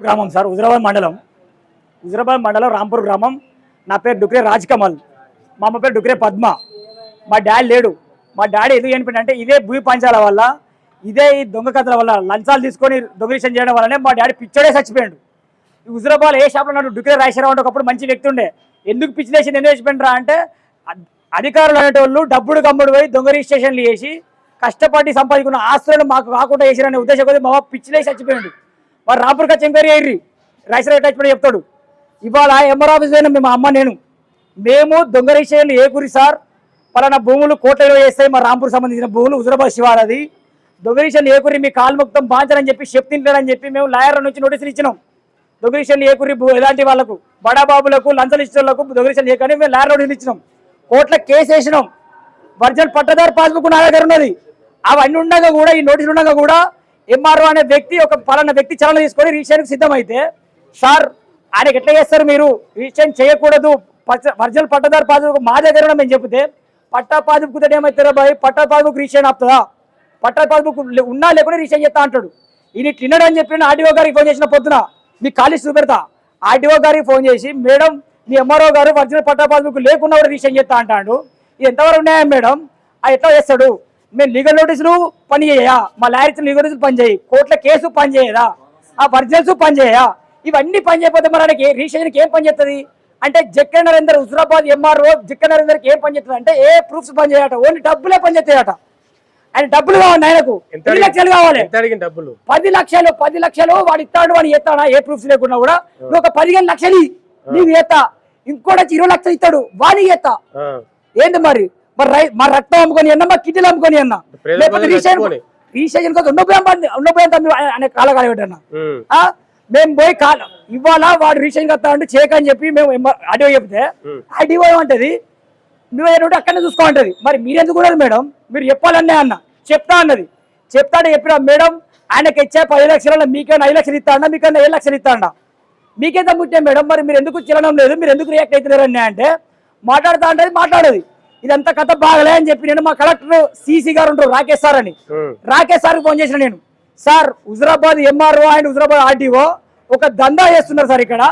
గ్రామం సార్, హుజరాబాద్ మండలం రాంపూర్ గ్రామం. నా పేరు డుక్రే రాజ్ కమల్, మా అమ్మ పేరు డుక్రే పద్మ. మా డాడీ లేడు. మా డాడీ ఎందుకు చనిపోయిందంటే ఇదే భూమి పంచాల వల్ల, ఇదే ఈ దొంగ కథల వల్ల, లంచాలు తీసుకొని దొంగలిషన్ చేయడం వల్లనే మా డాడీ పిచ్చోడే చచ్చిపోయాడు. ఈ హుజరాబాద్ ఏ షాప్లో నాడు డుక్రే రాజేశ్వరరావు అంటే ఒకప్పుడు మంచి వ్యక్తి ఉండే. ఎందుకు పిచ్చిలేసింది, ఎందుకు చచ్చిపోయినరా అంటే అధికారులు అనేటోళ్ళు డబ్బుడు కమ్ముడు పోయి దొంగ రిజిస్ట్రేషన్లు చేసి కష్టపడి సంపాదించుకున్న ఆస్తులను మాకు కాకుండా చేసిరనే ఉద్దేశం కొద్ది మా పిచ్చిలేసి చచ్చిపోయాడు. మరి రాంపూర్కి వచ్చి ఎంక్వైరీ అయ్యి రాజేశ్వరరావు అటాచ్మెంట్ చెప్తాడు. ఇవాళ ఎంఆర్ ఆఫీస్ పోయినా మేము అమ్మ మేము దొంగ రిజిస్ట్రేషన్లు ఏ గురి సార్, పలానా భూములు కోట్లలో వేస్తాయి మా రాంపూర్ సంబంధించిన భూములు హుజరాబాద్ శివారది, దొంగ రిజిస్ట్రేషన్లు ఏ గురి మీ కాలు ముక్తం బాంచాలని చెప్పి చెప్తింటారని చెప్పి మేము లాయర్ల నుంచి నోటీసులు ఇచ్చినాం. దొంగ రిజిస్ట్రేషన్లు ఏ గురి ఎలాంటి వాళ్ళకు బడాబాబులకు లంచలు ఇచ్చేళ్లకు దొంగ రిజిస్ట్రేషన్లు ఏ కానీ మేము లాయర్ నోటీసులు ఇచ్చినాం. కోర్టులో కేసు వేసినాం. ఒరిజినల్ పట్టదారు పాస్బుక్ నా దగ్గర ఉన్నది. అవన్నీ ఉండగా కూడా, ఈ నోటీసులు ఉండగా కూడా ఎంఆర్ఓ అనే వ్యక్తి ఒక పలానా వ్యక్తి చలన తీసుకొని రిజిస్ట్రేషన్కి సిద్ధమైతే, సార్ ఆయనకి ఎట్లా చేస్తారు మీరు, రిజిస్ట్రేషన్ చేయకూడదు, ఒరిజినల్ పట్టదారు పాస్బుక్ మా దగ్గర మేము చెప్తే పట్టా పాస్బుక్ ఏమవుతారా బాయ్, పట్టా పాస్బుక్ రిజిస్ట్రేషన్ ఆపుతుందా, పట్టా పాస్బుక్ ఉన్నా లేకుండా రిజిస్ట్రేషన్ చేస్తా అంటాడు. ఈయన తినడం అని చెప్పి ఆర్డీఓ గారికి ఫోన్ చేసిన పొద్దున మీకు ఖాళీ చూపెడతా. ఆర్డీఓ గారికి ఫోన్ చేసి, మేడం మీ ఎంఆర్ఓ గారు ఒరిజినల్ పట్టా పాస్బుక్ లేకుండా కూడా రిజిస్ట్రేషన్ చేస్తా అంటాడు. ఇది ఎంతవరకు ఉన్నాయా మేడం, అది ఎట్లా చేస్తాడు, మేము లీగల్ నోటీసులు పని చేయా, మా లాయర్స్ లీగల్ నోటీసులు పని చేయి, కోర్టుల కేసు పని చేయదా, ఆ ఒరిజినల్స్ పని చేయా, ఇవన్నీ పని చేయకపోతే మరి ఆయనకి రిజిస్ట్రేషన్కి ఏం పని చేస్తుంది అంటే, జక్క నరేందర్ హుజరాబాద్ ఎంఆర్ఓ జక్క నరేందర్కి ఏం పని చేస్తుంది అంటే ఏ ప్రూఫ్స్ పని చేయట, ఓన్లీ డబ్బులే పని చేస్తాయట. ఆయన డబ్బులు కావాలి, ఆయనకు 10 లక్షలు కావాలి, 10 లక్షలు వాడు ఇస్తాడు, వాడు ఎత్తాడా ఏ ప్రూఫ్స్ లేకుండా కూడా, నువ్వు ఒక 15 లక్షలు నీకు ఎత్తా, ఇంకోటి 20 లక్షలు ఇస్తాడు వాడికి ఎత్తా. ఏంటి మరి మరి రక్తం అమ్ముకొని అన్న, మా కిడ్నీలు అమ్ముకొని అన్న, లేకపోతే రిజిస్ట్రేషన్ కోసం అనే కాలకాలం పెట్టన్నా. మేము పోయి ఇవాళ వాడు రిజిస్ట్రేషన్ కస్తా అంటే చేయకని చెప్పి మేము ఆర్డీఓ చెప్తే ఆర్డీఓ ఏమంటది, నువ్వు ఏంటంటే అక్కడనే చూసుకోమంటది. మరి మీరెందుకు కూడా మేడం, మీరు చెప్పాలనే అన్న, చెప్తా అన్నది. చెప్తాడే చెప్పినా మేడం ఆయనకి ఇచ్చే 10 లక్షల మీకేమైనా 5 లక్షలు ఇస్తా అన్నా, మీకన్నా 7 లక్షలు ఇస్తా అన్నా, మీకేంత ముట్టే మేడం, మరి మీరు ఎందుకు చిలనం లేదు, మీరు ఎందుకు రియాక్ట్ అవుతలేరు అన్నా అంటే మాట్లాడుతా అంటే మాట్లాడేది. ఇదంతా కథ బాగలే అని చెప్పి నేను మా కలెక్టర్ సిసి గారు ఉంటారు రాకేష్ సార్ అని, రాకేష్ సార్కి ఫోన్ చేసిన నేను, sir Huzurabad MRO and Huzurabad RDO ఒక దందా చేస్తున్నారు సార్, ఇక్కడ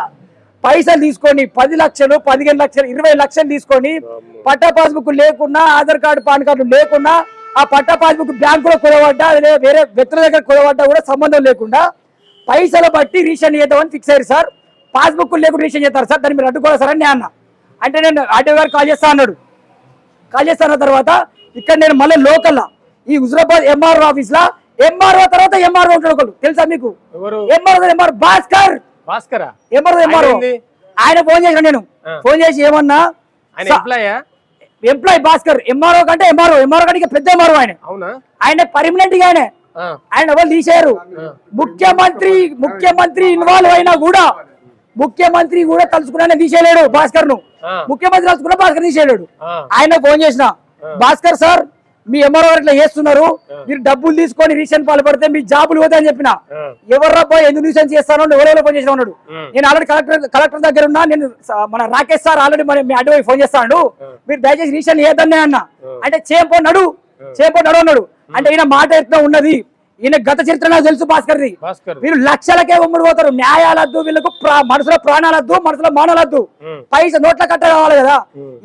పైసలు తీసుకొని 10 లక్షలు 15 లక్షలు 20 లక్షలు తీసుకొని పట్టా పాస్బుక్ లేకున్నా, ఆధార్ కార్డు పాన్ కార్డు లేకున్నా, ఆ పట్టా పాస్బుక్ బ్యాంకులో కుదవడ్డా, వేరే వ్యక్తుల దగ్గర కుదవడ్డా కూడా సంబంధం లేకుండా పైసలు బట్టి రిజిస్ట్రేషన్ చేద్దామని ఫిక్స్ అయ్యారు సార్. పాస్బుక్ లేకుండా రిజిస్ట్రేషన్ చేస్తారు సార్, దాన్ని మీరు అడ్డుకోవాలి సార్ అని అన్న. అంటే నేను ఆర్డీఓ గారు కాల్ చేస్తా అన్నాడు. కాల్ చేస్తున్న తర్వాత ఇక్కడ నేను మళ్ళీ లోకల్ ఈ హుజరాబాద్ ఎంఆర్ఓ ఆఫీస్ లా ఎంఆర్ఓ తర్వాత ఎంఆర్ఓ ఉంటాడు తెలుసా మీకు, ఎంఆర్ఓ భాస్కర్ ఎంఆర్ఓ ఆయన ఫోన్ చేసిన నేను, ఫోన్ చేసి ఏమన్నా ఎంప్లాయ్ భాస్కర్ ఎంఆర్ఓ కంటే ఎంఆర్ఓ కంటే పెద్ద ఎంఆర్ఓ ఆయన పర్మనెంట్ గా ఆయన ఎవరు తీసేయరు. ముఖ్యమంత్రి ఇన్వాల్వ్ అయినా కూడా ముఖ్యమంత్రి కూడా తలుచుకున్నా తీసేయలేడు భాస్కర్ ను, ముఖ్యమంత్రి తలుచుకున్నా భాస్కర్ తీసేయలేడు. ఆయన ఫోన్ చేసిన, భాస్కర్ సార్ మీ ఎంఆర్ఓ ఇట్లా చేస్తున్నారు, మీరు డబ్బులు తీసుకొని రిజిస్ట్రేషన్ పాల్పడితే మీ జాబులు పోతాయని చెప్పిన. ఎవర్రబ్బా ఎందుకు న్యూసెన్స్ చేస్తానో ఎవరెవరో ఫోన్ చేసిన ఉన్నాడు. నేను ఆల్రెడీ కలెక్టర్ దగ్గర ఉన్నా, నేను మన రాకేష్ సార్ ఆల్రెడీ మీ అడ్డో ఫోన్ చేస్తాడు, మీరు దయచేసి రిజిస్ట్రేషన్ ఏదన్నే అన్న అంటే చేపోన్నాడు అన్నాడు. అంటే ఈయన మాట ఎట్లా ఉన్నది, ఈయన గత చరిత్ర నాకు తెలుసు భాస్కర్ది. వీళ్ళు లక్షలకే ఉమ్మడి పోతారు, న్యాయాలద్దు వీళ్ళకు, మనసులో ప్రాణాలద్దు, మనసులో మానాలద్దు, పైసా నోట్ల కట్ట కావాలి కదా.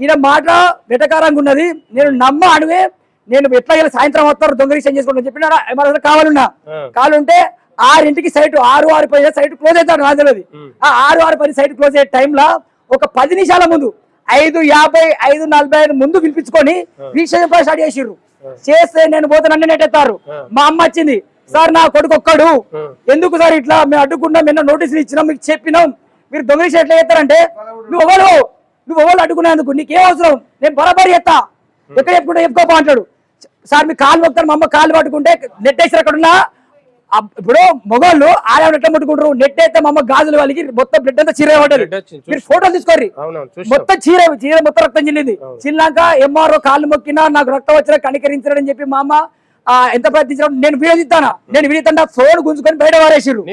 ఈయన మాట వెటకారంగా ఉన్నది, నేను నమ్మ అడుగే, నేను ఎట్లా సాయంత్రం వస్తారు దొంగ రిజిస్ట్రేషన్ చేసుకుంటాను చెప్పిన కావాలంటే 6ంటికి సైట్ 6:10 సైట్ క్లోజ్ అవుతాడు నాకు తెలియదు. ఆ 6:10 సైట్ క్లోజ్ అయ్యే టైంలో ఒక 10 నిమిషాల ముందు 5:50 5:45 ముందు పిలిపించుకొని రిజిస్ట్రేషన్ స్టార్ట్ చేసిర్రు. చేస్తే నేను పోతే నన్ను నెట్టేస్తారు. మా అమ్మ వచ్చింది, సార్ నా కొడుకు ఒక్కడు, ఎందుకు సార్ ఇట్లా మేము అడ్డుకున్నాం, మేము నోటీసులు ఇచ్చినాం, మీకు చెప్పినాం, మీరు దొంగ రిజిస్ట్రేషన్ ఎట్లా చేస్తారంటే, నువ్వు ఎవరు అడ్డుకునేందుకు నీకేం అవసరం, నేను బరాబరి చేస్తా, ఎక్కడ చెప్పుకోపో అంటాడు. సార్ మీ కాలు మొక్తారు, మా అమ్మ కాలు పట్టుకుంటే నెట్టేసారు. అక్కడున్నా ఇప్పుడు మొగోళ్ళు ఆడవాళ్ళు ఎట్లా ముట్టుకుంటారు, నెట్ అయితే మా అమ్మ గాజులు వాళ్ళకి మొత్తం బ్లడ్ అంతా చీర పడ్డది. మీరు ఫోటోలు తీసుకోర్రి, మొత్తం చీర మొత్తం రక్తం చెల్లింది. చిల్లాక ఎంఆర్ఓ కాళ్ళు మొక్కినా నాకు రక్తం వచ్చినా కనికరించాడని చెప్పి మా అమ్మ ఎంత ప్రయత్నించడం, నేను వీడియో తీస్తానా, నేను వీడియో తీస్తా, ఫోన్ గుంజుకొని బయట వారేసిర్రు.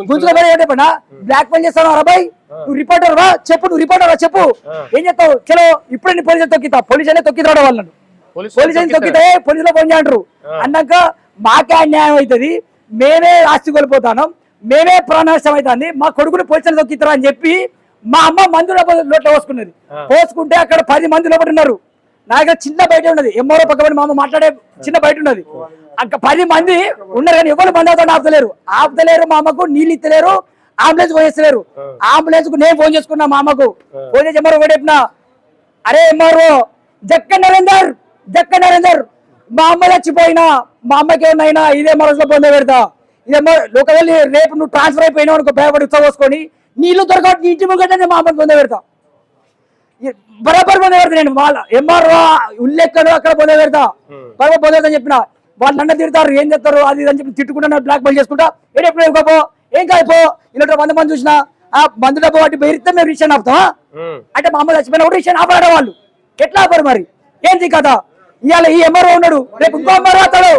గుంజుకొని బయట చెప్పనా బ్లాక్ మెయిల్ చేస్తాను, అబ్బాయి నువ్వు రిపోర్టర్ వా చెప్పు, నువ్వు రిపోర్టర్ వా చెప్పు, ఏం చెప్తావు, చలో ఇప్పుడే నీ పోలీసులు తొక్కితా, పోలీసులే తొక్కితాడు వాళ్ళను, పోలీసులు తొక్కితే పోలీసులో ఫోన్ చేయంటారు. అన్నాక మాకే అన్యాయం అవుతుంది, మేమే ఆస్తి కోల్పోతాను, మేమే ప్రాణనష్టం అవుతుంది, మా కొడుకుని పోలీసులు దొక్కిస్తారా అని చెప్పి మా అమ్మ మందు లోట్లో పోసుకున్నది. పోసుకుంటే అక్కడ 10 మంది లోపల ఉన్నారు. నా దగ్గర చిన్న బయట ఉన్నది, ఎంఆర్ఓ పక్కన మా అమ్మ మాట్లాడే చిన్న బయట ఉన్నది. అక్కడ 10 మంది ఉన్నారు కానీ ఎవరు మంది అవుతాడు ఆపుతలేరు. మా అమ్మకు నీళ్ళు ఇస్తలేరు, అంబులెన్స్ ఫోన్ చేస్తలేరు. అంబులెన్స్ కు నేను ఫోన్ చేసుకున్నా, మా అమ్మకు ఫోన్ చేసి ఎంఆర్ఓ కూడా చెప్పిన, అరే ఎంఆర్ఓ జక్క నరేందర్ మా అమ్మ చచ్చిపోయినా, మా అమ్మకి ఏమైనా ఇదే మనసులో పొంద పెడతా, ఇదేమో ఒకవేళ రేపు నువ్వు ట్రాన్స్ఫర్ అయిపోయినావు అనుకో, భయపడి ఉత్సవోసుకొని నీళ్లు దొరకవు, నీ ఇంటి ముంగట మా అమ్మకి పొంద పెడతా, బరాబర్ పొంద పెడతా. నేను వాళ్ళ ఎంఆర్ఓ ఉల్లెక్కను అక్కడ పొంద పెడతా, బరాబర్ పొంద పెడతా చెప్పిన. వాళ్ళు నన్ను తిడతారు, ఏం చేస్తారు అది అని చెప్పి తిట్టుకుంటా, బ్లాక్ మెయిల్ చేసుకుంటా. ఎప్పుడు ఇవ్వకపో ఏం కాయిపో, ఇలా 100 మంది చూసినా ఆ మందు డబ్బు వాటి బెదిరిస్తే మేము రిషన్ ఆపుతామా అంటే మా అమ్మ చచ్చిపోయినా కూడా రిషన్ ఆపడం వాళ్ళు ఎట్లా ఆపారు మరి? ఏంటి కథ? ఇవాళ ఈ ఎంఆర్ఓ ఉన్నాడు, రేపు ఇంకో ఎంఆర్ఓ అవుతాడు.